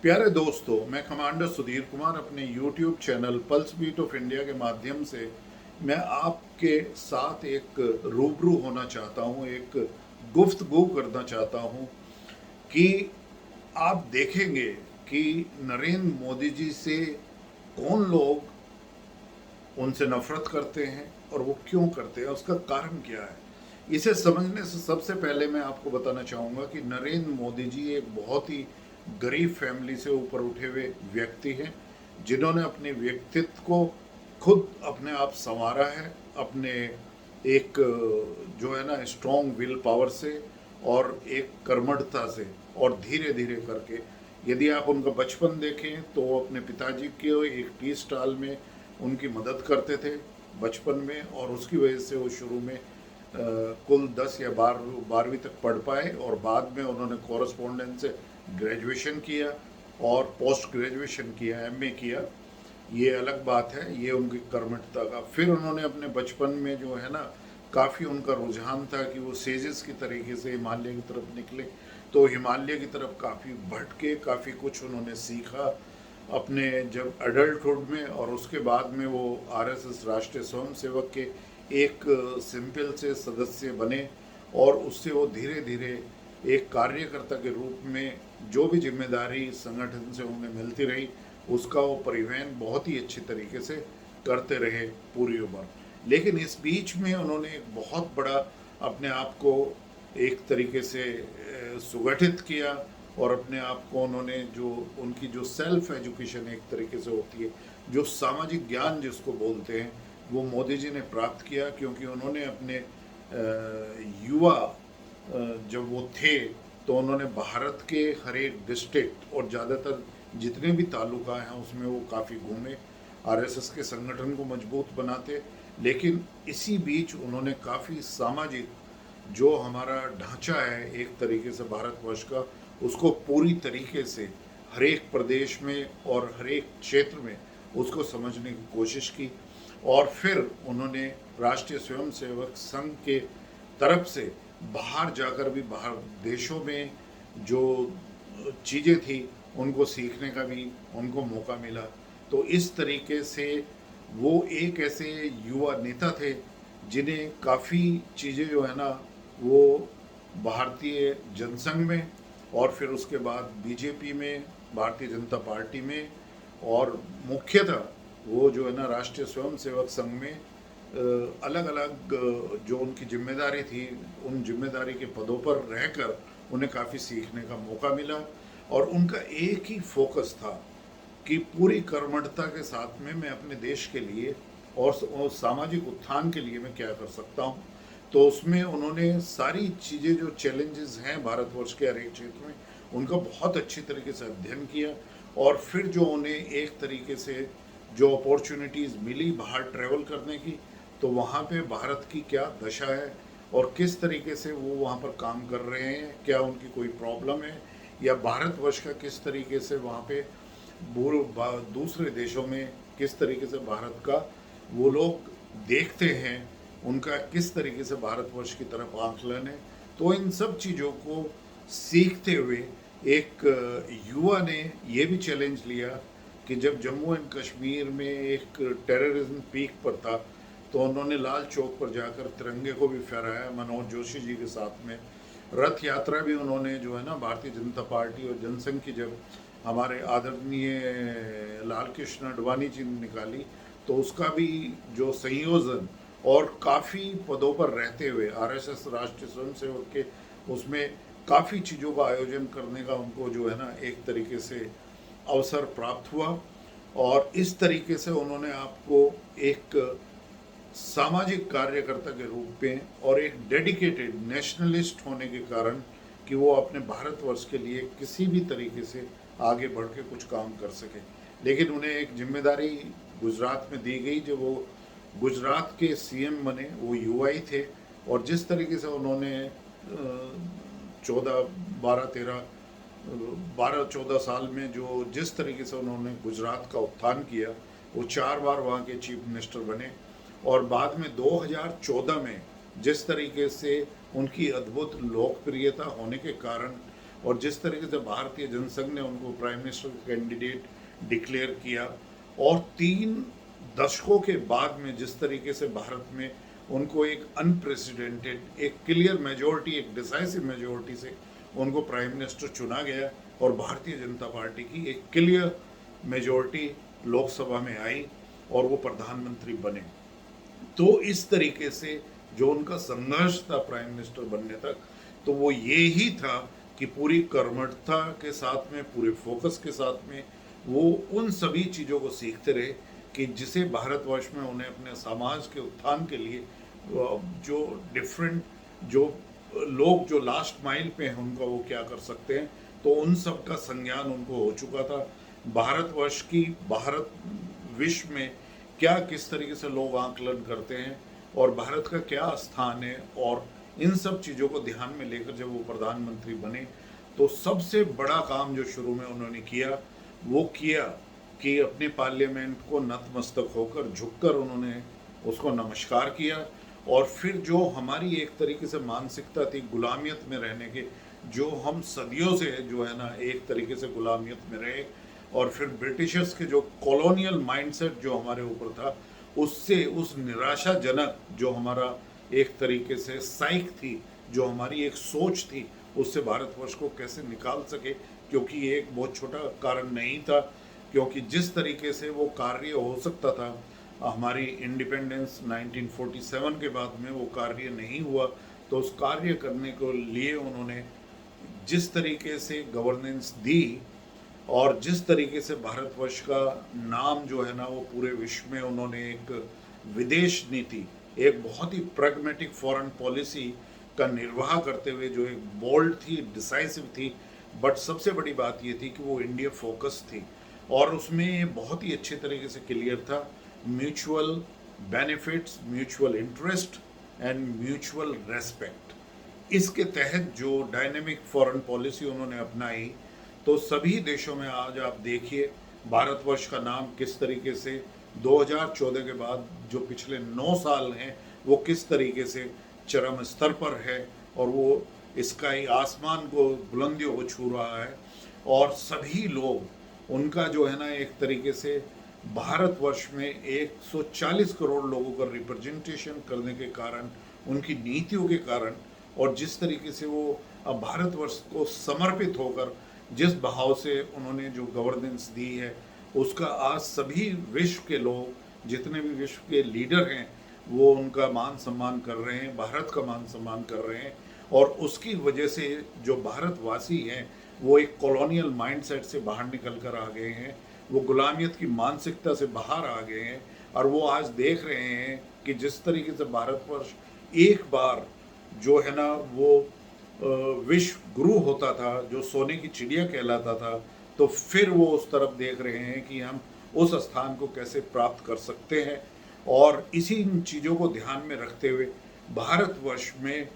प्यारे दोस्तों, मैं कमांडर सुधीर कुमार अपने YouTube channel pulse beat of India के माध्यम से मैं आपके साथ एक रूबरू होना चाहता हूं, एक गुफ्तगू करना चाहता हूं कि आप देखेंगे कि नरेंद्र मोदी जी से कौन लोग उनसे नफरत करते हैं और वो क्यों करते हैं, उसका कारण क्या है। इसे समझने से सबसे पहले मैं आपको बताना चाहूँगा कि नरेंद्र मोदी जी एक बहुत ही गरीब फैमिली से ऊपर उठे हुए व्यक्ति हैं, जिन्होंने अपने व्यक्तित्व को खुद अपने आप संवारा है, अपने एक जो है ना स्ट्रॉन्ग विल पावर से और एक कर्मठता से, और धीरे धीरे करके यदि आप उनका बचपन देखें तो वो अपने पिताजी के एक टी स्टॉल में उनकी मदद करते थे बचपन में, और उसकी वजह से वो शुरू में कुल 10 या 12वीं तक पढ़ पाए, और बाद में उन्होंने कॉरस्पॉन्डेंस से ग्रेजुएशन किया और पोस्ट ग्रेजुएशन किया, एमए किया। ये अलग बात है, ये उनकी कर्मठता का। फिर उन्होंने अपने बचपन में जो है ना, काफ़ी उनका रुझान था कि वो सेजेस की तरीके से हिमालय की तरफ निकले, तो हिमालय की तरफ काफ़ी भटके, काफ़ी कुछ उन्होंने सीखा अपने जब एडल्टहुड में, और उसके बाद में वो आरएसएस राष्ट्रीय स्वयंसेवक के एक सिंपल से सदस्य बने, और उससे वो धीरे धीरे एक कार्यकर्ता के रूप में जो भी जिम्मेदारी संगठन से उन्हें मिलती रही, उसका वो परिवहन बहुत ही अच्छी तरीके से करते रहे पूरी उम्र। लेकिन इस बीच में उन्होंने एक बहुत बड़ा अपने आप को एक तरीके से सुगठित किया, और अपने आप को उन्होंने जो उनकी जो सेल्फ एजुकेशन एक तरीके से होती है, जो सामाजिक ज्ञान जिसको बोलते हैं, वो मोदी जी ने प्राप्त किया। क्योंकि उन्होंने अपने युवा जब वो थे तो उन्होंने भारत के हर एक डिस्ट्रिक्ट और ज़्यादातर जितने भी तालुका हैं उसमें वो काफ़ी घूमे, आरएसएस के संगठन को मजबूत बनाते। लेकिन इसी बीच उन्होंने काफ़ी सामाजिक जो हमारा ढांचा है एक तरीके से भारतवर्ष का, उसको पूरी तरीके से हर एक प्रदेश में और हर एक क्षेत्र में उसको समझने की कोशिश की। और फिर उन्होंने राष्ट्रीय स्वयंसेवक संघ के तरफ से बाहर जाकर भी, बाहर देशों में जो चीज़ें थी उनको सीखने का भी उनको मौका मिला। तो इस तरीके से वो एक ऐसे युवा नेता थे जिन्हें काफ़ी चीज़ें जो है ना, वो भारतीय जनसंघ में और फिर उसके बाद बीजेपी में, भारतीय जनता पार्टी में, और मुख्यतः वो जो है ना राष्ट्रीय स्वयंसेवक संघ में अलग अलग जो उनकी जिम्मेदारी थी, उन जिम्मेदारी के पदों पर रहकर उन्हें काफ़ी सीखने का मौका मिला। और उनका एक ही फोकस था कि पूरी कर्मठता के साथ में मैं अपने देश के लिए और सामाजिक उत्थान के लिए मैं क्या कर सकता हूँ। तो उसमें उन्होंने सारी चीज़ें जो चैलेंजेस हैं भारतवर्ष के हर एक क्षेत्र में, उनका बहुत अच्छी तरीके से अध्ययन किया। और फिर जो उन्हें एक तरीके से जो अपॉर्चुनिटीज़ मिली बाहर ट्रैवल करने की, तो वहाँ पे भारत की क्या दशा है और किस तरीके से वो वहाँ पर काम कर रहे हैं, क्या उनकी कोई प्रॉब्लम है, या भारतवर्ष का किस तरीके से वहाँ पे दूसरे देशों में किस तरीके से भारत का वो लोग देखते हैं, उनका किस तरीके से भारतवर्ष की तरफ आंकलन है। तो इन सब चीज़ों को सीखते हुए एक युवा ने ये भी चैलेंज लिया कि जब जम्मू एंड कश्मीर में एक टेररिज्म पीक पर था, तो उन्होंने लाल चौक पर जाकर तिरंगे को भी फहराया मनोज जोशी जी के साथ में। रथ यात्रा भी उन्होंने जो है ना भारतीय जनता पार्टी और जनसंघ की, जब हमारे आदरणीय लाल कृष्ण आडवाणी जी ने निकाली, तो उसका भी जो संयोजन, और काफ़ी पदों पर रहते हुए आरएसएस राष्ट्रीय स्वयंसेवक के उसमें काफ़ी चीज़ों का आयोजन करने का उनको जो है ना एक तरीके से अवसर प्राप्त हुआ। और इस तरीके से उन्होंने आपको एक सामाजिक कार्यकर्ता के रूप में और एक डेडिकेटेड नेशनलिस्ट होने के कारण कि वो अपने भारतवर्ष के लिए किसी भी तरीके से आगे बढ़ के कुछ काम कर सके। लेकिन उन्हें एक जिम्मेदारी गुजरात में दी गई, जब वो गुजरात के सीएम बने, वो युवा ही थे। और जिस तरीके से उन्होंने 12-14 साल में जो जिस तरीके से उन्होंने गुजरात का उत्थान किया, वो 4 बार वहाँ के चीफ मिनिस्टर बने। और बाद में 2014 में जिस तरीके से उनकी अद्भुत लोकप्रियता होने के कारण और जिस तरीके से भारतीय जनसंघ ने उनको प्राइम मिनिस्टर कैंडिडेट डिक्लेयर किया, और 3 दशकों के बाद में जिस तरीके से भारत में उनको एक अनप्रेसिडेंटेड, एक क्लियर मेजोरिटी, एक डिसाइसिव मेजोरिटी से उनको प्राइम मिनिस्टर चुना गया, और भारतीय जनता पार्टी की एक क्लियर मेजोरिटी लोकसभा में आई और वो प्रधानमंत्री बने। तो इस तरीके से जो उनका संघर्ष था प्राइम मिनिस्टर बनने तक, तो वो ये ही था कि पूरी कर्मठता के साथ में, पूरे फोकस के साथ में वो उन सभी चीज़ों को सीखते रहे कि जिसे भारतवर्ष में उन्हें अपने समाज के उत्थान के लिए जो डिफरेंट, जो लोग जो लास्ट माइल पे हैं उनका वो क्या कर सकते हैं, तो उन सब का संज्ञान उनको हो चुका था। भारतवर्ष की, भारत विश्व में क्या किस तरीके से लोग आकलन करते हैं और भारत का क्या स्थान है, और इन सब चीज़ों को ध्यान में लेकर जब वो प्रधानमंत्री बने, तो सबसे बड़ा काम जो शुरू में उन्होंने किया वो किया कि अपने पार्लियामेंट को नतमस्तक होकर, झुककर उन्होंने उसको नमस्कार किया। और फिर जो हमारी एक तरीके से मानसिकता थी गुलामियत में रहने के, जो हम सदियों से जो है ना एक तरीके से गुलामियत में रहे, और फिर ब्रिटिशर्स के जो कॉलोनियल माइंडसेट जो हमारे ऊपर था, उससे, उस निराशाजनक जो हमारा एक तरीके से साइक थी, जो हमारी एक सोच थी, उससे भारतवर्ष को कैसे निकाल सके, क्योंकि ये एक बहुत छोटा कारण नहीं था, क्योंकि जिस तरीके से वो कार्य हो सकता था, हमारी इंडिपेंडेंस 1947 के बाद में वो कार्य नहीं हुआ। तो उस कार्य करने को लिए उन्होंने जिस तरीके से गवर्नेंस दी, और जिस तरीके से भारतवर्ष का नाम जो है ना वो पूरे विश्व में उन्होंने एक विदेश नीति, एक बहुत ही प्रैग्मेटिक फॉरेन पॉलिसी का निर्वाह करते हुए, जो एक बोल्ड थी, डिसाइसिव थी, बट सबसे बड़ी बात ये थी कि वो इंडिया फोकस थी, और उसमें बहुत ही अच्छे तरीके से क्लियर था mutual benefits, mutual interest and mutual respect. इसके तहत जो डायनेमिक फॉरेन पॉलिसी उन्होंने अपनाई, तो सभी देशों में आज आप देखिए भारतवर्ष का नाम किस तरीके से 2014 के बाद जो पिछले 9 साल हैं वो किस तरीके से चरम स्तर पर है, और वो इसका ही आसमान को, बुलंदियों को छू रहा है, और सभी लोग उनका जो है ना एक तरीके से भारतवर्ष में 140 करोड़ लोगों का रिप्रेजेंटेशन करने के कारण, उनकी नीतियों के कारण, और जिस तरीके से वो अब भारतवर्ष को समर्पित होकर जिस भाव से उन्होंने जो गवर्नेंस दी है, उसका आज सभी विश्व के लोग, जितने भी विश्व के लीडर हैं, वो उनका मान सम्मान कर रहे हैं, भारत का मान सम्मान कर रहे हैं। और उसकी वजह से जो भारतवासी हैं वो एक कॉलोनियल माइंडसेट से बाहर निकल कर आ गए हैं, वो गुलामियत की मानसिकता से बाहर आ गए हैं, और वो आज देख रहे हैं कि जिस तरीके से भारतवर्ष एक बार जो है ना वो विश्व गुरु होता था, जो सोने की चिड़िया कहलाता था, तो फिर वो उस तरफ देख रहे हैं कि हम उस स्थान को कैसे प्राप्त कर सकते हैं। और इसी चीज़ों को ध्यान में रखते हुए भारतवर्ष में,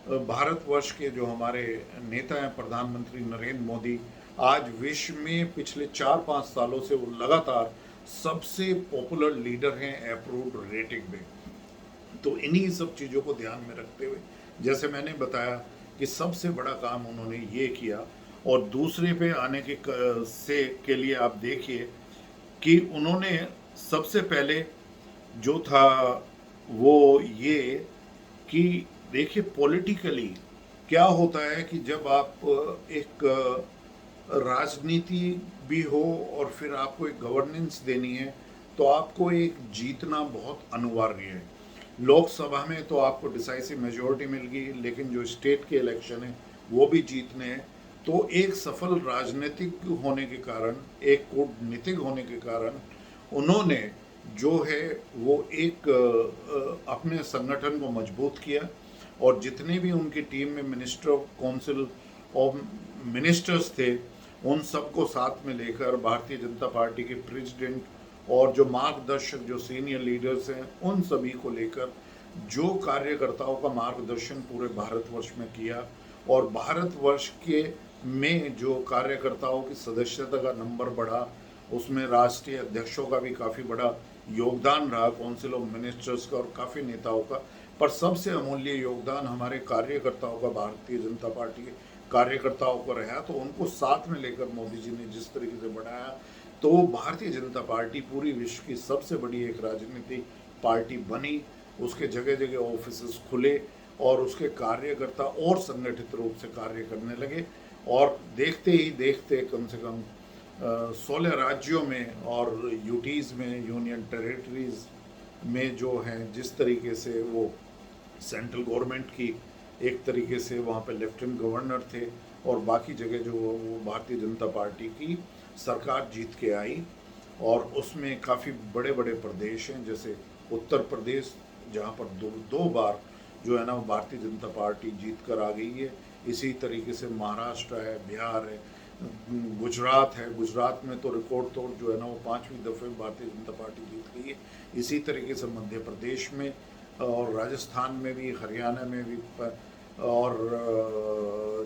भारतवर्ष के जो हमारे नेता हैं प्रधानमंत्री नरेंद्र मोदी, आज विश्व में पिछले 4-5 सालों से वो लगातार सबसे पॉपुलर लीडर हैं अप्रूव्ड रेटिंग में। तो इन्हीं सब चीज़ों को ध्यान में रखते हुए, जैसे मैंने बताया कि सबसे बड़ा काम उन्होंने ये किया। और दूसरे पे आने के लिए आप देखिए कि उन्होंने सबसे पहले जो था वो ये कि देखिए पॉलिटिकली क्या होता है कि जब आप एक राजनीति भी हो और फिर आपको एक गवर्नेंस देनी है, तो आपको एक जीतना बहुत अनिवार्य है। लोकसभा में तो आपको डिसाइसिव मेजोरिटी मिल गई, लेकिन जो स्टेट के इलेक्शन है वो भी जीतने हैं। तो एक सफल राजनीतिक होने के कारण, एक कूटनीतिक होने के कारण उन्होंने जो है वो एक अपने संगठन को मजबूत किया, और जितने भी उनकी टीम में minister of council of ministers थे, उन सबको साथ में लेकर भारतीय जनता पार्टी के प्रेसिडेंट और जो मार्गदर्शक, जो सीनियर लीडर्स हैं, उन सभी को लेकर जो कार्यकर्ताओं का मार्गदर्शन पूरे भारतवर्ष में किया। और भारतवर्ष के में जो कार्यकर्ताओं की सदस्यता का नंबर बढ़ा, उसमें राष्ट्रीय अध्यक्षों का भी काफ़ी बड़ा योगदान रहा, काउंसिल ऑफ मिनिस्टर्स का और काफ़ी नेताओं का। पर सबसे अमूल्य योगदान हमारे कार्यकर्ताओं का, भारतीय जनता पार्टी के कार्यकर्ताओं को रहा, तो उनको साथ में लेकर मोदी जी ने जिस तरीके से बढ़ाया, तो भारतीय जनता पार्टी पूरी विश्व की सबसे बड़ी एक राजनीतिक पार्टी बनी। उसके जगह जगह ऑफिस खुले और उसके कार्यकर्ता और संगठित रूप से कार्य करने लगे, और देखते ही देखते कम से कम 16 राज्यों में और यूटीज़ में, यूनियन टेरिटरीज में जो हैं, जिस तरीके से वो सेंट्रल गवर्नमेंट की एक तरीके से वहाँ पे लेफ्टिनेंट गवर्नर थे, और बाकी जगह जो वो भारतीय जनता पार्टी की सरकार जीत के आई। और उसमें काफ़ी बड़े बड़े प्रदेश हैं, जैसे उत्तर प्रदेश, जहाँ पर दो बार जो है ना वो भारतीय जनता पार्टी जीत कर आ गई है। इसी तरीके से महाराष्ट्र है, बिहार है, गुजरात है। गुजरात में तो रिकॉर्ड तोड़ जो है ना वो 5वीं दफ़े भारतीय जनता पार्टी जीत गई है। इसी तरीके से मध्य प्रदेश में, और राजस्थान में भी, हरियाणा में भी, और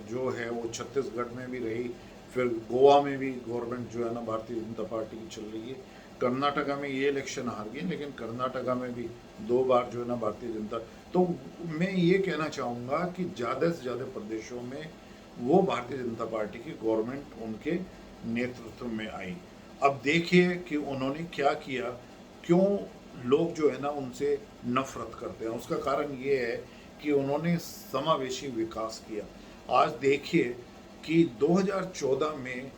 जो है वो छत्तीसगढ़ में भी रही। फिर गोवा में भी गवर्नमेंट जो है ना भारतीय जनता पार्टी की चल रही है। कर्नाटका में ये इलेक्शन हार गए, लेकिन कर्नाटका में भी 2 बार जो है ना भारतीय जनता। तो मैं ये कहना चाहूँगा कि ज़्यादा से ज़्यादा प्रदेशों में वो भारतीय जनता पार्टी की गवर्नमेंट उनके नेतृत्व में आई। अब देखिए कि उन्होंने क्या किया, क्यों लोग जो है ना उनसे नफरत करते हैं। उसका कारण ये है कि उन्होंने समावेशी विकास किया। आज देखिए कि 2014 में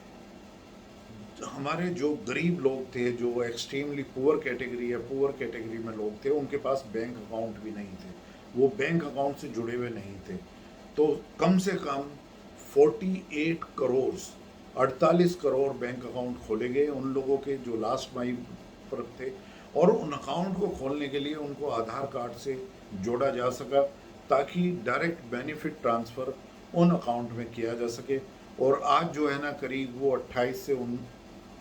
हमारे जो गरीब लोग थे, जो एक्सट्रीमली पुअर कैटेगरी या पुअर कैटेगरी में लोग थे, उनके पास बैंक अकाउंट भी नहीं थे, वो बैंक अकाउंट से जुड़े हुए नहीं थे। तो कम से कम 48 करोड़ 48 करोड़ बैंक अकाउंट खोले गए उन लोगों के जो लास्ट माइल पर थे, और उन अकाउंट को खोलने के लिए उनको आधार कार्ड से जोड़ा जा सका, ताकि डायरेक्ट बेनिफिट ट्रांसफ़र उन अकाउंट में किया जा सके। और आज जो है ना करीब वो 28 से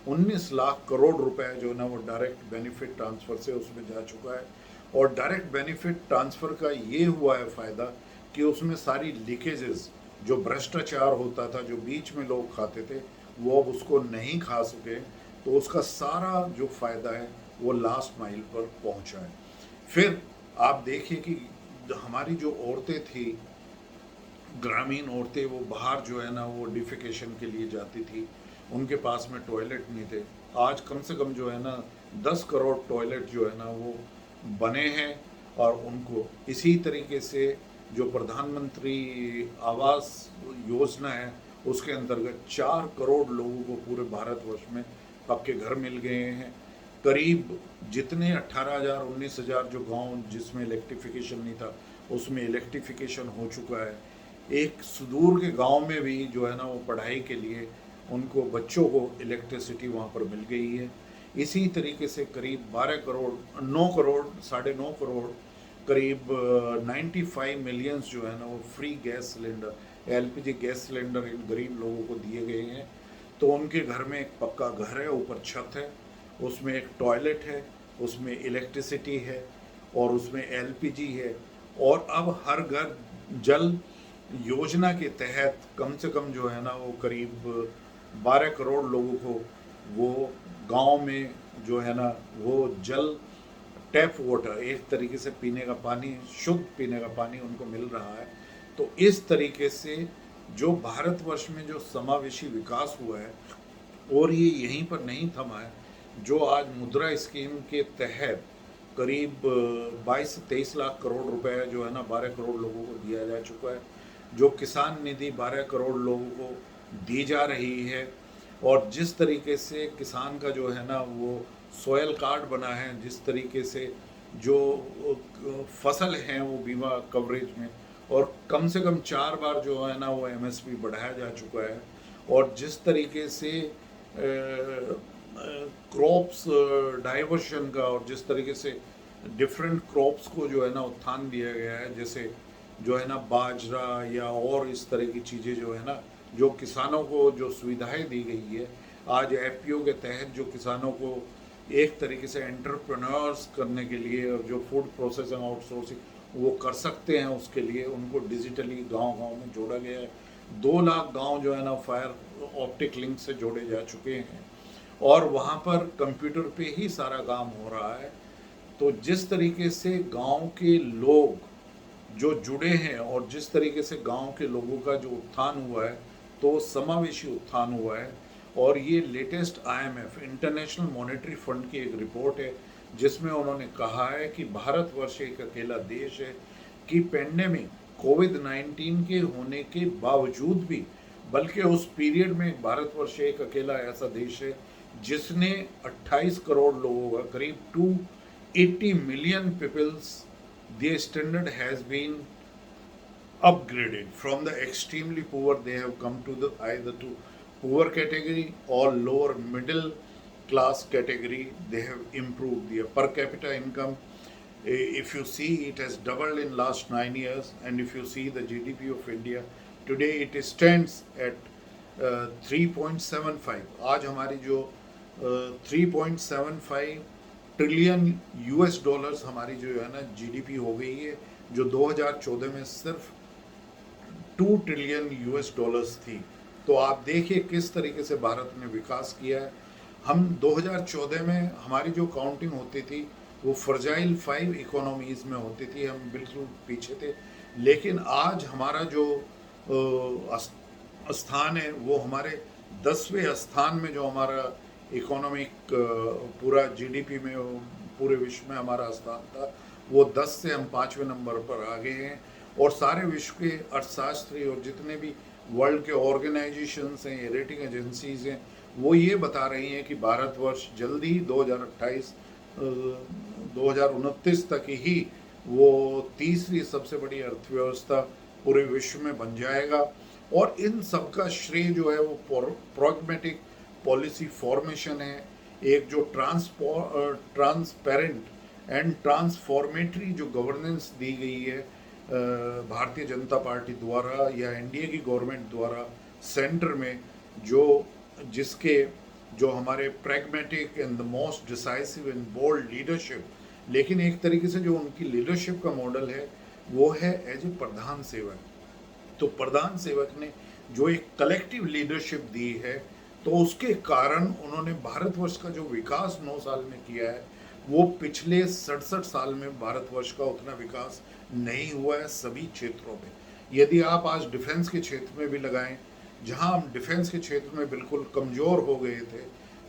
19 लाख करोड़ रुपए जो है ना वो डायरेक्ट बेनिफिट ट्रांसफ़र से उसमें जा चुका है। और डायरेक्ट बेनिफिट ट्रांसफ़र का ये हुआ है फ़ायदा कि उसमें सारी लीकेजेस, जो भ्रष्टाचार होता था, जो बीच में लोग खाते थे, वो अब उसको नहीं खा सके। तो उसका सारा जो फ़ायदा है वो लास्ट माइल पर पहुंचा है। फिर आप देखिए कि हमारी जो औरतें थी, ग्रामीण औरतें, वो बाहर जो है ना वो डिफिकेशन के लिए जाती थी, उनके पास में टॉयलेट नहीं थे। आज कम से कम जो है ना 10 करोड़ टॉयलेट जो है ना वो बने हैं। और उनको इसी तरीके से जो प्रधानमंत्री आवास योजना है, उसके अंतर्गत 4 करोड़ लोगों को पूरे भारतवर्ष में पक्के घर मिल गए हैं। करीब जितने 18,000 19,000 जो गांव जिसमें इलेक्ट्रिफिकेशन नहीं था, उसमें इलेक्ट्रिफिकेशन हो चुका है। एक सुदूर के गांव में भी जो है ना वो पढ़ाई के लिए उनको बच्चों को इलेक्ट्रिसिटी वहाँ पर मिल गई है। इसी तरीके से करीब 12 करोड़ 9 करोड़ 9.5 करोड़ करीब 95 मिलियंस जो है ना वो free gas cylinder, LPG gas cylinder इन गरीब लोगों को दिए गए हैं। तो उनके घर में एक पक्का घर है, ऊपर छत है, उसमें एक टॉयलेट है, उसमें इलेक्ट्रिसिटी है, और उसमें एलपीजी है। और अब हर घर जल योजना के तहत कम से कम जो है ना वो करीब 12 करोड़ लोगों को वो गांव में जो है ना वो जल, टैप वाटर, एक तरीके से पीने का पानी, शुद्ध पीने का पानी उनको मिल रहा है। तो इस तरीके से जो भारतवर्ष में जो समावेशी विकास हुआ है, और ये यहीं पर नहीं थमा है। जो आज मुद्रा स्कीम के तहत करीब 22 से 23 लाख करोड़ रुपए जो है ना 12 करोड़ लोगों को दिया जा चुका है। जो किसान निधि 12 करोड़ लोगों को दी जा रही है। और जिस तरीके से किसान का जो है ना वो सॉयल कार्ड बना है, जिस तरीके से जो फसल हैं वो बीमा कवरेज में, और कम से कम 4 बार जो है ना वो एमएसपी बढ़ाया जा चुका है। और जिस तरीके से क्रॉप्स डाइवर्शन का, और जिस तरीके से डिफरेंट क्रॉप्स को जो है ना उत्थान दिया गया है, जैसे जो है ना बाजरा या और इस तरह की चीज़ें जो है ना, जो किसानों को जो सुविधाएं दी गई है आज एफपीओ के तहत, जो किसानों को एक तरीके से एंटरप्रेन्योर्स करने के लिए, और जो फूड प्रोसेसिंग आउटसोर्सिंग वो कर सकते हैं, उसके लिए उनको डिजिटली गांव-गांव में जोड़ा गया है। 2 लाख गांव जो है ना फायर ऑप्टिक लिंक से जोड़े जा चुके हैं, और वहाँ पर कंप्यूटर पे ही सारा काम हो रहा है। तो जिस तरीके से गांव के लोग जो जुड़े हैं और जिस तरीके से गांव के लोगों का जो उत्थान हुआ है, तो समावेशी उत्थान हुआ है। और ये latest IMF international monetary fund की एक रिपोर्ट है, जिसमें उन्होंने कहा है कि भारतवर्ष एक अकेला देश है कि पेंडेमिक कोविड-19 के होने के बावजूद भी, बल्कि उस पीरियड में भारतवर्ष एक अकेला ऐसा देश है जिसने 28 करोड़ लोगों का, करीब 280 million peoples, their standard has been upgraded from the extremely poor. They have come to the either to poor category or lower middle class category. They have improved their per capita income. If you see, it has doubled in last 9 years. And if you see the GDP of India today, it stands at 3.75. आज हमारी जो 3.75 trillion US dollars हमारी जो है ना GDP हो गई है, जो 2014 में सिर्फ 2 ट्रिलियन यूएस डॉलर्स थी। तो आप देखिए किस तरीके से भारत ने विकास किया है। हम 2014 में हमारी जो काउंटिंग होती थी वो फ्रजाइल 5 इकोनॉमीज़ में होती थी, हम बिल्कुल पीछे थे। लेकिन आज हमारा जो स्थान है वो हमारे 10वें स्थान में, जो हमारा इकोनॉमिक पूरा जीडीपी में पूरे विश्व में हमारा स्थान था, वो 10 से हम 5वें नंबर पर आ गए हैं। और सारे विश्व के अर्थशास्त्री और जितने भी वर्ल्ड के ऑर्गेनाइजेशंस हैं, रेटिंग एजेंसीज हैं, वो ये बता रही हैं कि भारतवर्ष जल्दी 2029 तक ही वो तीसरी सबसे बड़ी अर्थव्यवस्था पूरे विश्व में बन जाएगा। और इन सब का श्रेय जो है वो प्रैग्मेटिक पॉलिसी फॉर्मेशन है, एक जो ट्रांसपेरेंट एंड ट्रांसफॉर्मेटरी जो गवर्नेंस दी गई है भारतीय जनता पार्टी द्वारा या एनडीए की गवर्नमेंट द्वारा सेंटर में, जिसके जो हमारे pragmatic and the most decisive and bold leadership, लेकिन एक तरीके से जो उनकी लीडरशिप का मॉडल है वो है एज ए प्रधान सेवक। तो प्रधान सेवक ने जो एक कलेक्टिव लीडरशिप दी है, तो उसके कारण उन्होंने भारतवर्ष का जो विकास 9 साल में किया है, वो पिछले 67 साल में भारतवर्ष का उतना विकास नहीं हुआ है सभी क्षेत्रों में। यदि आप आज डिफेंस के क्षेत्र में भी लगाएं, जहां हम डिफेंस के क्षेत्र में बिल्कुल कमज़ोर हो गए थे,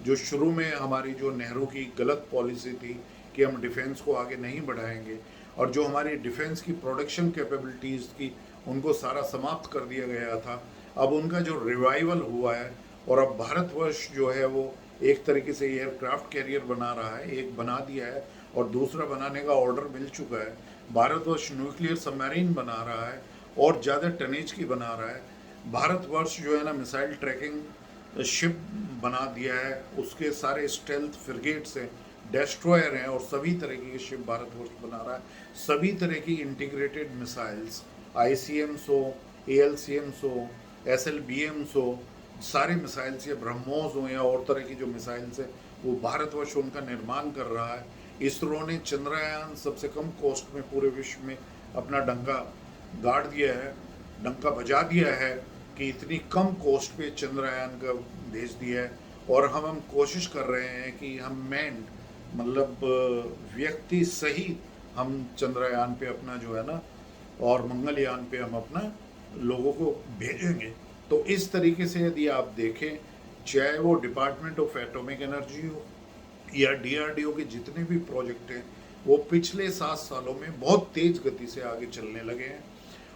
जो शुरू में हमारी जो नेहरू की गलत पॉलिसी थी कि हम डिफेंस को आगे नहीं बढ़ाएंगे, और जो हमारी डिफेंस की प्रोडक्शन कैपेबिलिटीज़ की उनको सारा समाप्त कर दिया गया था, अब उनका जो रिवाइवल हुआ है और अब भारतवर्ष जो है वो एक तरीके से एयरक्राफ्ट कैरियर बना रहा है, एक बना दिया है और दूसरा बनाने का ऑर्डर मिल चुका है। भारतवर्ष न्यूक्लियर सबमरीन बना रहा है और ज़्यादा टनेज की बना रहा है। भारतवर्ष जो है ना मिसाइल ट्रैकिंग शिप बना दिया है, उसके सारे स्टेल्थ फ्रिगेट्स हैं, डेस्ट्रॉयर हैं और सभी तरह की शिप भारतवर्ष बना रहा है। सभी तरह की इंटीग्रेटेड मिसाइल्स, ICMs हो, ALCMs हो, SLBMs हो, सारे मिसाइल्स या ब्रह्मोस हो या और तरह की जो मिसाइल्स है वो भारतवर्ष उनका निर्माण कर रहा है। इसरो ने चंद्रयान सबसे कम कॉस्ट में पूरे विश्व में अपना डंका गाड़ दिया है, डंका बजा दिया है कि इतनी कम कॉस्ट पे चंद्रयान का भेज दिया है। और हम कोशिश कर रहे हैं कि हम मैन मतलब व्यक्ति सही हम चंद्रयान पे अपना जो है ना और मंगलयान पे हम अपना लोगों को भेजेंगे। तो इस तरीके से यदि आप देखें, चाहे वो डिपार्टमेंट ऑफ एटॉमिक एनर्जी हो या DRDO के जितने भी प्रोजेक्ट हैं, वो पिछले 7 सालों में बहुत तेज गति से आगे चलने लगे हैं।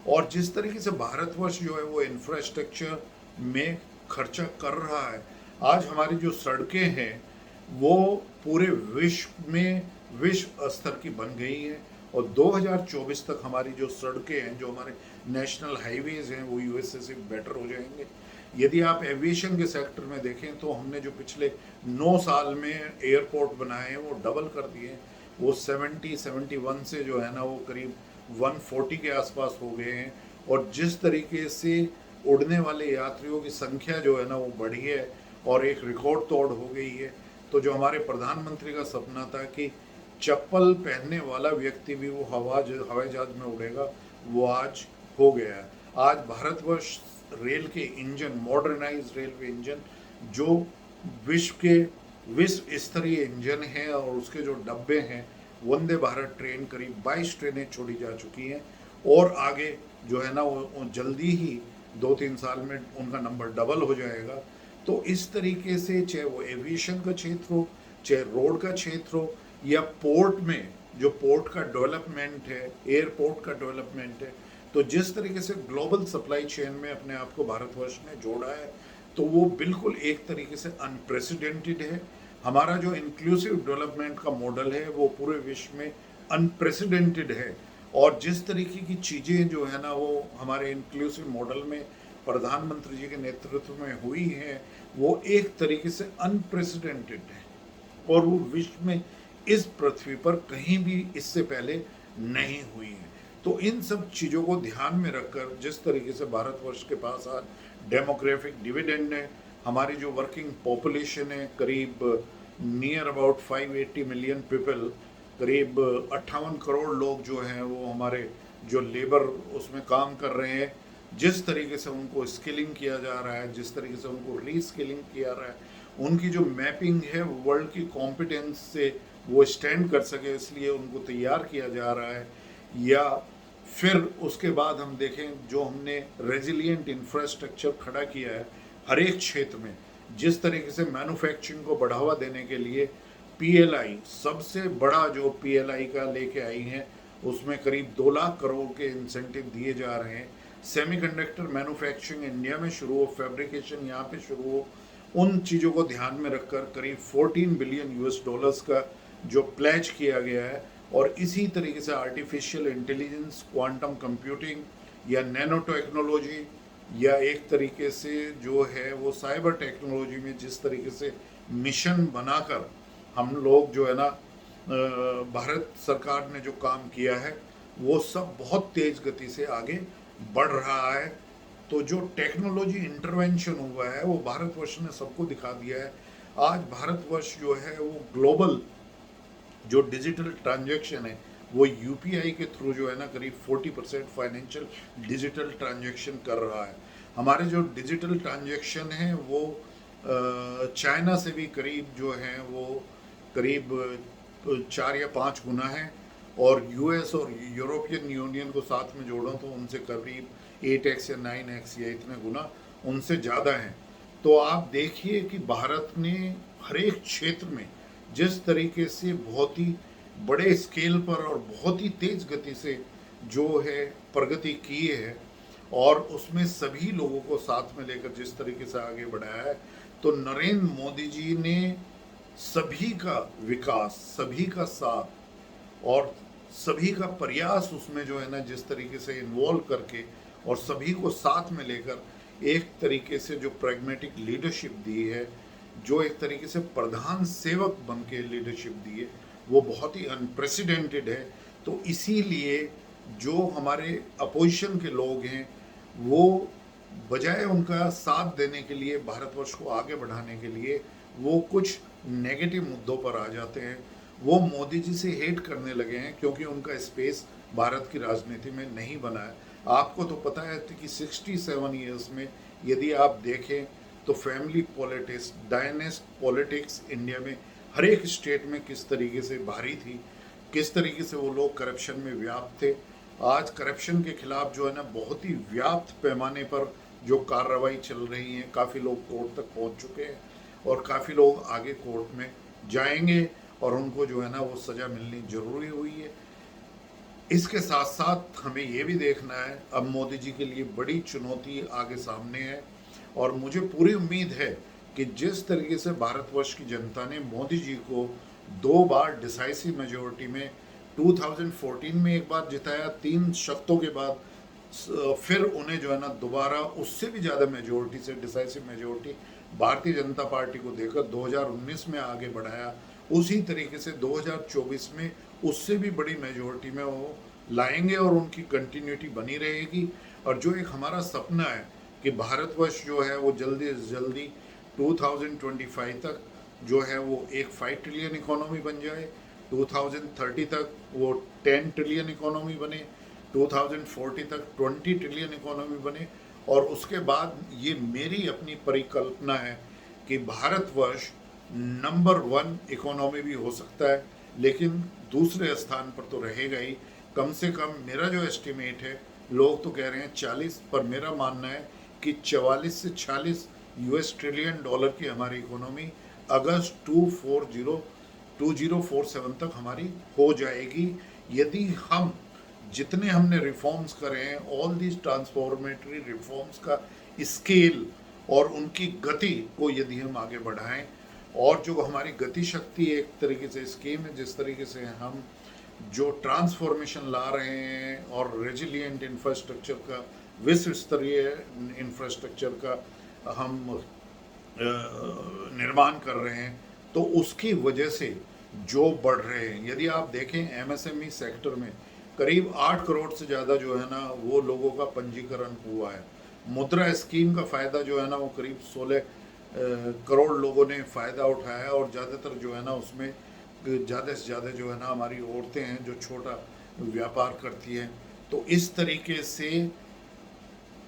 और जिस तरीके से भारतवर्ष जो है वो इंफ्रास्ट्रक्चर में खर्चा कर रहा है, आज हमारी जो सड़कें हैं वो पूरे विश्व में विश्व स्तर की बन गई हैं। और 2024 तक हमारी जो सड़कें हैं, जो हमारे नेशनल हाईवेज हैं, वो USA से बेटर हो जाएंगे। यदि आप एविएशन के सेक्टर में देखें तो हमने जो पिछले 9 साल में एयरपोर्ट बनाए हैं वो डबल कर दिए हैं। वो 71 से जो है ना वो करीब 140 के आसपास हो गए हैं। और जिस तरीके से उड़ने वाले यात्रियों की संख्या जो है ना वो बढ़ी है और एक रिकॉर्ड तोड़ हो गई है। तो जो हमारे प्रधानमंत्री का सपना था कि चप्पल पहनने वाला व्यक्ति भी वो हवाई जहाज में उड़ेगा, वो आज हो गया है। आज भारतवर्ष रेल के इंजन, मॉडर्नाइज रेलवे इंजन, जो विश्व स्तरीय इंजन है, और उसके जो डब्बे हैं, वंदे भारत ट्रेन करीब 22 ट्रेनें छोड़ी जा चुकी हैं और आगे जो है ना वो जल्दी ही 2-3 साल में उनका नंबर डबल हो जाएगा। तो इस तरीके से चाहे वो एविएशन का क्षेत्र हो, चाहे रोड का क्षेत्र हो, या पोर्ट में जो पोर्ट का डेवलपमेंट है, एयरपोर्ट का डेवलपमेंट है, तो जिस तरीके से ग्लोबल सप्लाई चेन में अपने आप को भारतवर्ष ने जोड़ा है, तो वो बिल्कुल एक तरीके से अनप्रेसिडेंटेड है। हमारा जो इंक्लूसिव डेवलपमेंट का मॉडल है वो पूरे विश्व में अनप्रेसिडेंटेड है। और जिस तरीके की चीज़ें जो है ना वो हमारे इंक्लूसिव मॉडल में प्रधानमंत्री जी के नेतृत्व में हुई हैं, वो एक तरीके से अनप्रेसिडेंटेड है और वो विश्व में इस पृथ्वी पर कहीं भी इससे पहले नहीं हुई है। तो इन सब चीज़ों को ध्यान में रखकर जिस तरीके से भारतवर्ष के पास आज डेमोग्राफिक डिविडेंड है, हमारी जो वर्किंग पॉपुलेशन है करीब नियर अबाउट 580 मिलियन पीपल, करीब 58 करोड़ लोग जो हैं वो हमारे जो लेबर उसमें काम कर रहे हैं, जिस तरीके से उनको स्किलिंग किया जा रहा है, जिस तरीके से उनको रीस्किलिंग किया रहा है, उनकी जो मैपिंग है वर्ल्ड की कॉम्पिटेंस से वो स्टैंड कर सके इसलिए उनको तैयार किया जा रहा है। या फिर उसके बाद हम देखें जो हमने रेजिलिएंट इंफ्रास्ट्रक्चर खड़ा किया है हर एक क्षेत्र में, जिस तरीके से मैन्युफैक्चरिंग को बढ़ावा देने के लिए पीएलआई सबसे बड़ा जो पीएलआई का लेके आई हैं, उसमें करीब 2 लाख करोड़ के इंसेंटिव दिए जा रहे हैं। सेमीकंडक्टर मैन्युफैक्चरिंग इंडिया में शुरू हो, फैब्रिकेशन यहाँ पे शुरू हो, उन चीज़ों को ध्यान में रखकर करीब 14 बिलियन यूएस डॉलर्स का जो प्लेज किया गया है। और इसी तरीके से आर्टिफिशियल इंटेलिजेंस, क्वांटम कंप्यूटिंग या नैनो टेक्नोलॉजी या एक तरीके से जो है वो साइबर टेक्नोलॉजी में जिस तरीके से मिशन बनाकर हम लोग जो है ना भारत सरकार ने जो काम किया है वो सब बहुत तेज गति से आगे बढ़ रहा है। तो जो टेक्नोलॉजी इंटरवेंशन हुआ है वो भारतवर्ष ने सबको दिखा दिया है। आज भारतवर्ष जो है वो ग्लोबल जो डिजिटल ट्रांजैक्शन है वो यूपीआई के थ्रू जो है ना करीब 40% फाइनेंशियल डिजिटल ट्रांजैक्शन कर रहा है। हमारे जो डिजिटल ट्रांजैक्शन है वो चाइना से भी करीब जो है वो करीब 4 या 5 गुना है, और यूएस और यूरोपियन यूनियन को साथ में जोड़ो तो उनसे करीब 8x या 9x या इतने गुना उनसे ज़्यादा हैं। तो आप देखिए कि भारत ने हर एक क्षेत्र में जिस तरीके से बहुत ही बड़े स्केल पर और बहुत ही तेज गति से जो है प्रगति की है, और उसमें सभी लोगों को साथ में लेकर जिस तरीके से आगे बढ़ाया है, तो नरेंद्र मोदी जी ने सभी का विकास, सभी का साथ और सभी का प्रयास उसमें जो है ना जिस तरीके से इन्वॉल्व करके और सभी को साथ में लेकर एक तरीके से जो प्रैग्मेटिक लीडरशिप दी है, जो एक तरीके से प्रधान सेवक बन के लीडरशिप दी है, वो बहुत ही अनप्रेसिडेंटेड है। तो इसीलिए जो हमारे अपोजिशन के लोग हैं वो बजाय उनका साथ देने के लिए, भारतवर्ष को आगे बढ़ाने के लिए, वो कुछ नेगेटिव मुद्दों पर आ जाते हैं। वो मोदी जी से हेट करने लगे हैं क्योंकि उनका स्पेस भारत की राजनीति में नहीं बना है। आपको तो पता है कि 67 ईयर्स में यदि आप देखें तो फैमिली पॉलिटिक्स, डायनेस्ट पॉलिटिक्स इंडिया में हर एक स्टेट में किस तरीके से भारी थी, किस तरीके से वो लोग करप्शन में व्याप्त थे। आज करप्शन के खिलाफ जो है ना बहुत ही व्याप्त पैमाने पर जो कार्रवाई चल रही है, काफ़ी लोग कोर्ट तक पहुंच चुके हैं और काफ़ी लोग आगे कोर्ट में जाएंगे और उनको जो है ना वो सज़ा मिलनी ज़रूरी हुई है। इसके साथ साथ हमें ये भी देखना है, अब मोदी जी के लिए बड़ी चुनौती आगे सामने है, और मुझे पूरी उम्मीद है कि जिस तरीके से भारतवर्ष की जनता ने मोदी जी को 2 बार डिसाइसिव मेजोरिटी में 2014 में एक बार जिताया 3 शक्तों के बाद, फिर उन्हें जो है ना दोबारा उससे भी ज़्यादा मेजोरिटी से decisive majority Bharatiya Janata party को देकर 2019 में आगे बढ़ाया, उसी तरीके से 2024 में उससे भी बड़ी मेजोरिटी में वो लाएंगे और उनकी कंटिन्यूटी बनी रहेगी। और जो एक हमारा सपना है कि भारतवर्ष जो है वो जल्दी से जल्दी 2025 तक जो है वो एक 5 ट्रिलियन इकोनॉमी बन जाए, 2030 तक वो 10 ट्रिलियन इकोनॉमी बने, 2040 तक 20 ट्रिलियन इकोनॉमी बने, और उसके बाद ये मेरी अपनी परिकल्पना है कि भारतवर्ष नंबर 1 इकोनॉमी भी हो सकता है, लेकिन दूसरे स्थान पर तो रहेगा ही। कम से कम मेरा जो एस्टिमेट है, लोग तो कह रहे हैं 40, पर मेरा मानना है कि 44 से 46 यूएस ट्रिलियन डॉलर की हमारी इकोनॉमी अगस्त 2047 तक हमारी हो जाएगी, यदि हम जितने हमने रिफॉर्म्स करे हैं, ऑल दीज ट्रांसफॉर्मेटरी रिफॉर्म्स का स्केल और उनकी गति को यदि हम आगे बढ़ाएं, और जो हमारी गति शक्ति एक तरीके से स्कीम है, जिस तरीके से हम जो ट्रांसफॉर्मेशन ला रहे हैं और रेजिलिएंट इंफ्रास्ट्रक्चर का, विश्व स्तरीय इंफ्रास्ट्रक्चर का हम निर्माण कर रहे हैं, तो उसकी वजह से जो बढ़ रहे हैं, यदि आप देखें एमएसएमई सेक्टर में करीब 8 करोड़ से ज़्यादा जो है ना वो लोगों का पंजीकरण हुआ है। मुद्रा स्कीम का फ़ायदा जो है ना वो करीब 16 करोड़ लोगों ने फ़ायदा उठाया है, और ज़्यादातर जो है ना उसमें ज़्यादा से ज़्यादा जो है ना हमारी औरतें हैं जो छोटा व्यापार करती हैं। तो इस तरीके से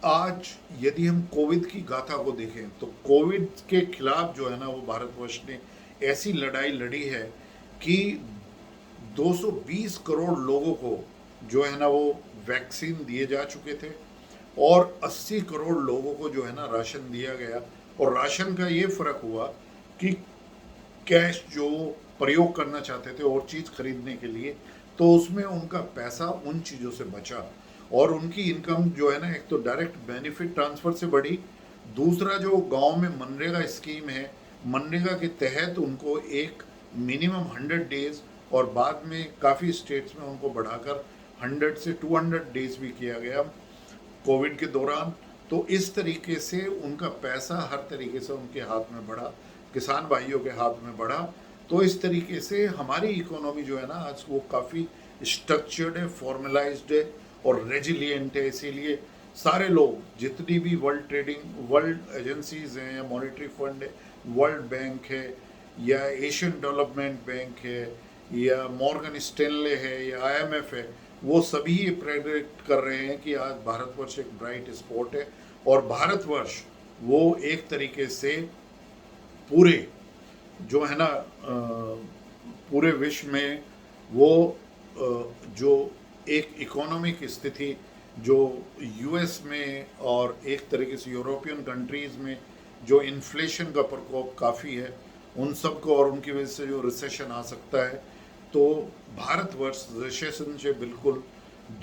आज यदि हम कोविड की गाथा को देखें, तो कोविड के खिलाफ जो है ना वो भारतवर्ष ने ऐसी लड़ाई लड़ी है कि 220 करोड़ लोगों को जो है ना वो वैक्सीन दिए जा चुके थे, और 80 करोड़ लोगों को जो है ना राशन दिया गया। और राशन का ये फ़र्क हुआ कि कैश जो प्रयोग करना चाहते थे और चीज़ खरीदने के लिए, तो उसमें उनका पैसा उन चीज़ों से बचा, और उनकी इनकम जो है ना एक तो डायरेक्ट बेनिफिट ट्रांसफ़र से बढ़ी, दूसरा जो गांव में मनरेगा स्कीम है, मनरेगा के तहत उनको एक मिनिमम 100 डेज़ और बाद में काफ़ी स्टेट्स में उनको बढ़ाकर 100 से 200 डेज़ भी किया गया कोविड के दौरान। तो इस तरीके से उनका पैसा हर तरीके से उनके हाथ में बढ़ा, किसान भाइयों के हाथ में बढ़ा। तो इस तरीके से हमारी इकोनॉमी जो है ना आज वो काफ़ी स्ट्रक्चर्ड है, फॉर्मलाइज्ड है और रेजिलिएंट है। इसीलिए सारे लोग, जितनी भी वर्ल्ड एजेंसीज हैं, या मॉनेटरी फंड है, वर्ल्ड बैंक है, या एशियन डेवलपमेंट बैंक है, या मॉर्गन स्टैनले है, या आईएमएफ है, वो सभी ये प्रेडिक्ट कर रहे हैं कि आज भारतवर्ष एक ब्राइट स्पॉट है, और भारतवर्ष वो एक तरीके से पूरे जो है ना पूरे विश्व में वो जो एक इकोनॉमिक स्थिति जो यूएस में और एक तरीके से यूरोपियन कंट्रीज़ में जो इन्फ्लेशन का प्रकोप काफ़ी है, उन सब को, और उनकी वजह से जो रिसेशन आ सकता है, तो भारतवर्ष रिसेशन से बिल्कुल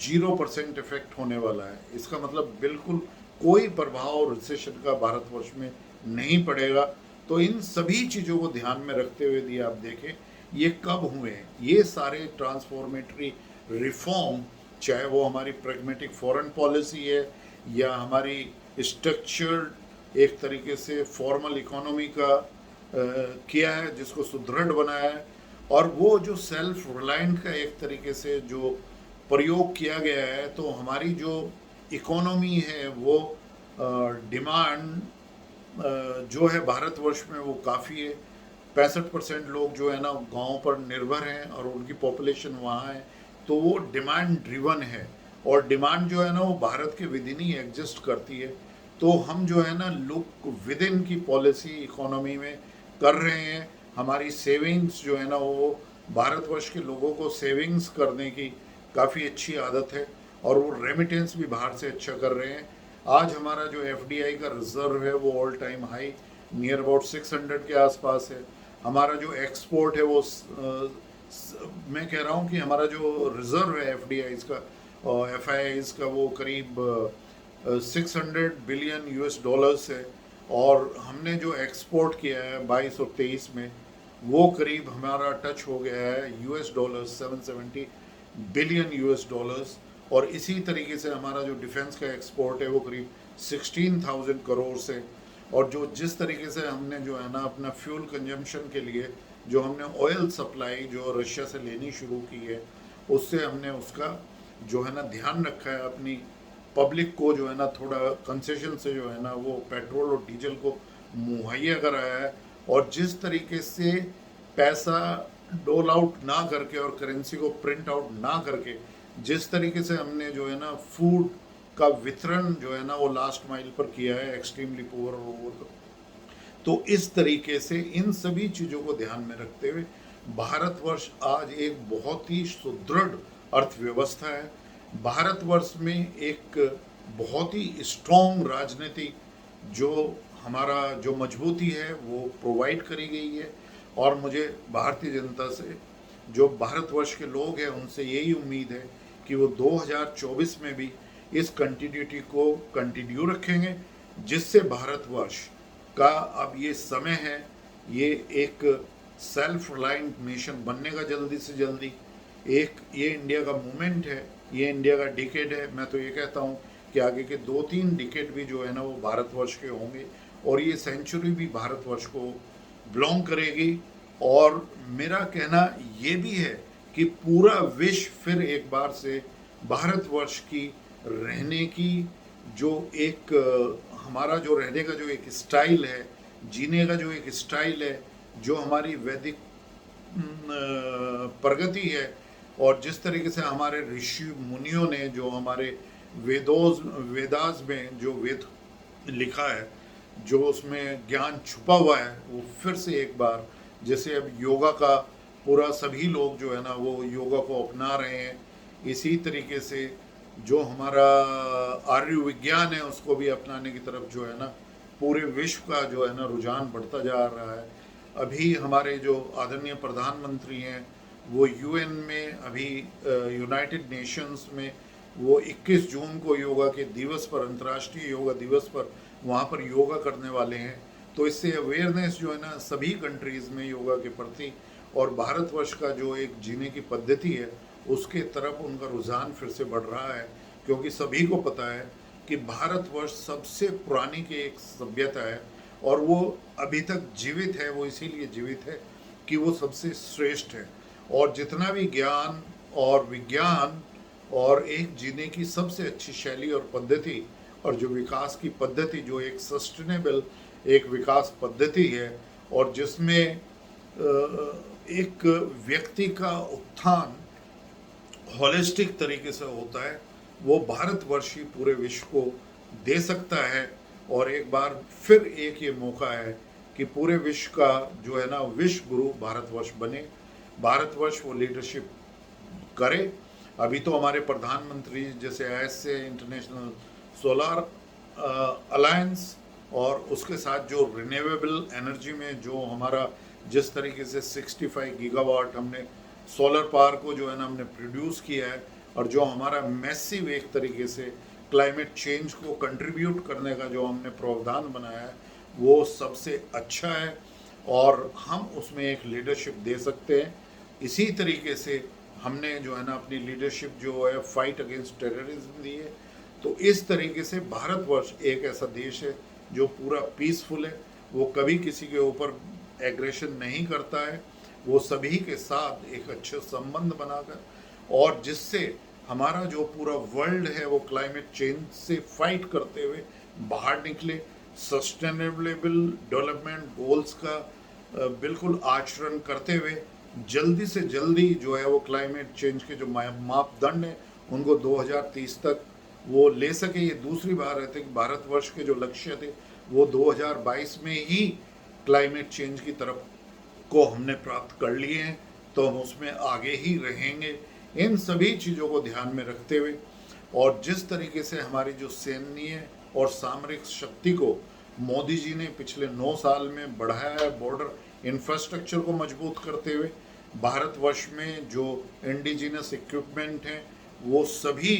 0% इफेक्ट होने वाला है। इसका मतलब बिल्कुल कोई प्रभाव रिसेशन का भारतवर्ष में नहीं पड़ेगा। तो इन सभी चीज़ों को ध्यान में रखते हुए यदि आप देखें ये कब हुए हैं, ये सारे ट्रांसफॉर्मेटरी रिफॉर्म, चाहे वो हमारी प्रैग्मेटिक फॉरेन पॉलिसी है या हमारी स्ट्रक्चर्ड एक तरीके से फॉर्मल इकोनॉमी का किया है जिसको सुदृढ़ बनाया है, और वो जो सेल्फ रिलायंट का एक तरीके से जो प्रयोग किया गया है, तो हमारी जो इकोनॉमी है वो डिमांड जो है भारतवर्ष में वो काफ़ी है। 65% लोग जो है ना गाँव पर निर्भर हैं और उनकी पॉपुलेशन वहाँ है, तो वो डिमांड ड्रिवन है, और डिमांड जो है ना वो भारत के विद इन ही एग्जिस्ट करती है। तो हम जो है ना लुक विद इन की पॉलिसी इकोनॉमी में कर रहे हैं। हमारी सेविंग्स जो है ना वो भारतवर्ष के लोगों को सेविंग्स करने की काफ़ी अच्छी आदत है, और वो रेमिटेंस भी बाहर से अच्छा कर रहे हैं। आज हमारा जो एफडीआई का रिजर्व है वो all time high near about 600 के आसपास है। हमारा जो एक्सपोर्ट है वो मैं कह रहा हूँ कि हमारा जो रिजर्व है एफडीआई का और एफआईआई का वो करीब 600 बिलियन यूएस डॉलर्स है, और हमने जो एक्सपोर्ट किया है 22 और 23 में वो करीब हमारा टच हो गया है US dollars 770 billion US dollars. और इसी तरीके से हमारा जो डिफेंस का एक्सपोर्ट है वो करीब 16,000 करोड़ से, और जो जिस तरीके से हमने जो है ना अपना फ्यूल कंजम्पशन के लिए जो हमने ऑयल सप्लाई जो रशिया से लेनी शुरू की है, उससे हमने उसका जो है ना ध्यान रखा है, अपनी पब्लिक को जो है ना थोड़ा कंसेशन से जो है ना वो पेट्रोल और डीजल को मुहैया कराया है। और जिस तरीके से पैसा डोल आउट ना करके और करेंसी को प्रिंट आउट ना करके जिस तरीके से हमने जो है ना फूड का वितरण जो है ना वो लास्ट माइल पर किया है एक्सट्रीमली पुअर और तो इस तरीके से इन सभी चीज़ों को ध्यान में रखते हुए भारतवर्ष आज एक बहुत ही सुदृढ़ अर्थव्यवस्था है। भारतवर्ष में एक बहुत ही स्ट्रॉन्ग राजनीति जो हमारा जो मजबूती है वो प्रोवाइड करी गई है। और मुझे भारतीय जनता से, जो भारतवर्ष के लोग हैं, उनसे यही उम्मीद है कि वो 2024 में भी इस कंटिन्यूटी को कंटिन्यू रखेंगे, जिससे भारतवर्ष का अब ये समय है, ये एक सेल्फ रिलायंट नेशन बनने का जल्दी से जल्दी। एक ये इंडिया का मूवमेंट है, ये इंडिया का डिकेड है। मैं तो ये कहता हूँ कि आगे के 2-3 डिकेड भी जो है ना वो भारतवर्ष के होंगे, और ये सेंचुरी भी भारतवर्ष को बिलोंग करेगी। और मेरा कहना ये भी है कि पूरा विश्व फिर एक बार से भारतवर्ष की रहने की जो एक हमारा जो रहने का जो एक स्टाइल है, जीने का जो एक स्टाइल है, जो हमारी वैदिक प्रगति है, और जिस तरीके से हमारे ऋषि मुनियों ने जो हमारे वेदास में जो वेद लिखा है, जो उसमें ज्ञान छुपा हुआ है, वो फिर से एक बार, जैसे अब योगा का पूरा सभी लोग जो है ना वो योगा को अपना रहे हैं, इसी तरीके से जो हमारा आर्य विज्ञान है उसको भी अपनाने की तरफ जो है ना पूरे विश्व का जो है ना रुझान बढ़ता जा रहा है। अभी हमारे जो आदरणीय प्रधानमंत्री हैं वो यूएन में अभी यूनाइटेड नेशंस में वो 21 जून को योगा के दिवस पर, अंतर्राष्ट्रीय योगा दिवस पर वहाँ पर योगा करने वाले हैं। तो इससे अवेयरनेस जो है ना सभी कंट्रीज़ में योगा के प्रति, और भारतवर्ष का जो एक जीने की पद्धति है उसके तरफ उनका रुझान फिर से बढ़ रहा है। क्योंकि सभी को पता है कि भारतवर्ष सबसे पुरानी की एक सभ्यता है, और वो अभी तक जीवित है। वो इसीलिए जीवित है कि वो सबसे श्रेष्ठ है, और जितना भी ज्ञान और विज्ञान और एक जीने की सबसे अच्छी शैली और पद्धति, और जो विकास की पद्धति, जो एक सस्टेनेबल एक विकास पद्धति है, और जिसमें एक व्यक्ति का उत्थान होलिस्टिक तरीके से होता है, वो भारतवर्ष ही पूरे विश्व को दे सकता है। और एक बार फिर एक ये मौका है कि पूरे विश्व का जो है ना विश्व गुरु भारतवर्ष बने, भारतवर्ष वो लीडरशिप करे। अभी तो हमारे प्रधानमंत्री जैसे ऐसे इंटरनेशनल सोलर अलायंस, और उसके साथ जो रिन्यूएबल एनर्जी में जो हमारा जिस तरीके से 65 गीगावाट हमने सोलर पावर को जो है ना हमने प्रोड्यूस किया है, और जो हमारा मैसिव एक तरीके से क्लाइमेट चेंज को कंट्रीब्यूट करने का जो हमने प्रावधान बनाया है, वो सबसे अच्छा है, और हम उसमें एक लीडरशिप दे सकते हैं। इसी तरीके से हमने जो है ना अपनी लीडरशिप जो है फाइट अगेंस्ट टेररिज्म दी है। तो इस तरीके से भारतवर्ष एक ऐसा देश है जो पूरा पीसफुल है, वो कभी किसी के ऊपर एग्रेशन नहीं करता है, वो सभी के साथ एक अच्छे संबंध बनाकर, और जिससे हमारा जो पूरा वर्ल्ड है वो क्लाइमेट चेंज से फाइट करते हुए बाहर निकले, सस्टेनेबल डेवलपमेंट गोल्स का बिल्कुल आचरण करते हुए जल्दी से जल्दी जो है वो क्लाइमेट चेंज के जो मापदंड हैं उनको 2030 तक वो ले सके। ये दूसरी बार रहते कि भारतवर्ष के जो लक्ष्य थे वो 2022 में ही क्लाइमेट चेंज की तरफ को हमने प्राप्त कर लिए हैं, तो हम उसमें आगे ही रहेंगे। इन सभी चीज़ों को ध्यान में रखते हुए, और जिस तरीके से हमारी जो सैन्य और सामरिक शक्ति को मोदी जी ने पिछले 9 साल में बढ़ाया है, बॉर्डर इंफ्रास्ट्रक्चर को मजबूत करते हुए, भारतवर्ष में जो इंडिजिनस इक्विपमेंट हैं वो सभी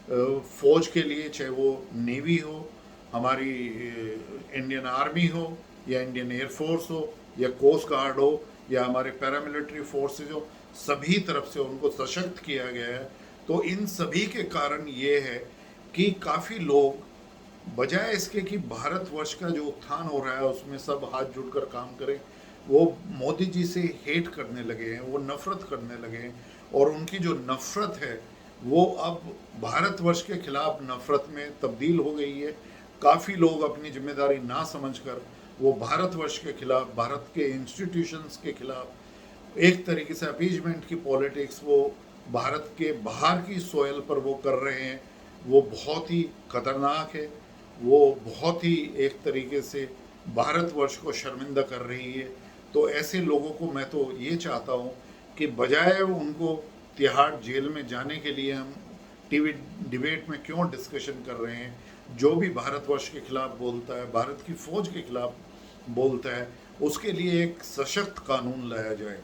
फौज के लिए, चाहे वो नेवी हो, हमारी इंडियन आर्मी हो, या इंडियन एयरफोर्स हो, या कोस्ट गार्ड हो, या हमारे पैरामिलिट्री फोर्सेज हो, सभी तरफ से उनको सशक्त किया गया है। तो इन सभी के कारण ये है कि काफ़ी लोग बजाय इसके कि भारतवर्ष का जो उत्थान हो रहा है उसमें सब हाथ जुड़कर काम करें, वो मोदी जी से हेट करने लगे हैं, वो नफ़रत करने लगे हैं, और उनकी जो नफ़रत है वो अब भारतवर्ष के खिलाफ नफ़रत में तब्दील हो गई है। काफ़ी लोग अपनी जिम्मेदारी ना समझकर वो भारतवर्ष के खिलाफ, भारत के इंस्टीट्यूशंस के खिलाफ एक तरीके से अपीजमेंट की पॉलिटिक्स वो भारत के बाहर की सोयल पर वो कर रहे हैं। वो बहुत ही खतरनाक है, वो बहुत ही एक तरीके से भारतवर्ष को शर्मिंदा कर रही है। तो ऐसे लोगों को मैं तो ये चाहता हूँ कि बजाय उनको तिहाड़ जेल में जाने के लिए हम टीवी डिबेट में क्यों डिस्कशन कर रहे हैं? जो भी भारतवर्ष के खिलाफ बोलता है, भारत की फौज के खिलाफ बोलता है, उसके लिए एक सशक्त कानून लाया जाए।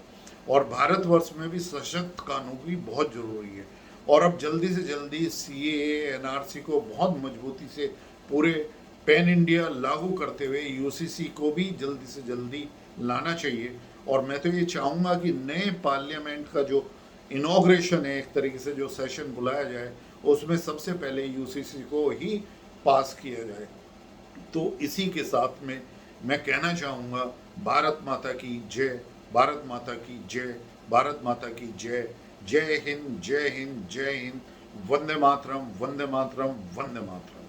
और भारतवर्ष में भी सशक्त कानून भी बहुत ज़रूरी है। और अब जल्दी से जल्दी सीएए, एनआरसी को बहुत मजबूती से पूरे पैन इंडिया लागू करते हुए यूसीसी को भी जल्दी से जल्दी लाना चाहिए। और मैं तो ये चाहूँगा कि नए पार्लियामेंट का जो इनॉग्रेशन है, एक तरीके से जो सेशन बुलाया जाए, उसमें सबसे पहले यूसीसी को ही पास किया जाए। तो इसी के साथ में मैं कहना चाहूँगा, भारत माता की जय, भारत माता की जय, भारत माता की जय। जय हिंद, जय हिंद, जय हिंद। वंदे मातरम, वंदे मातरम, वंदे मातरम।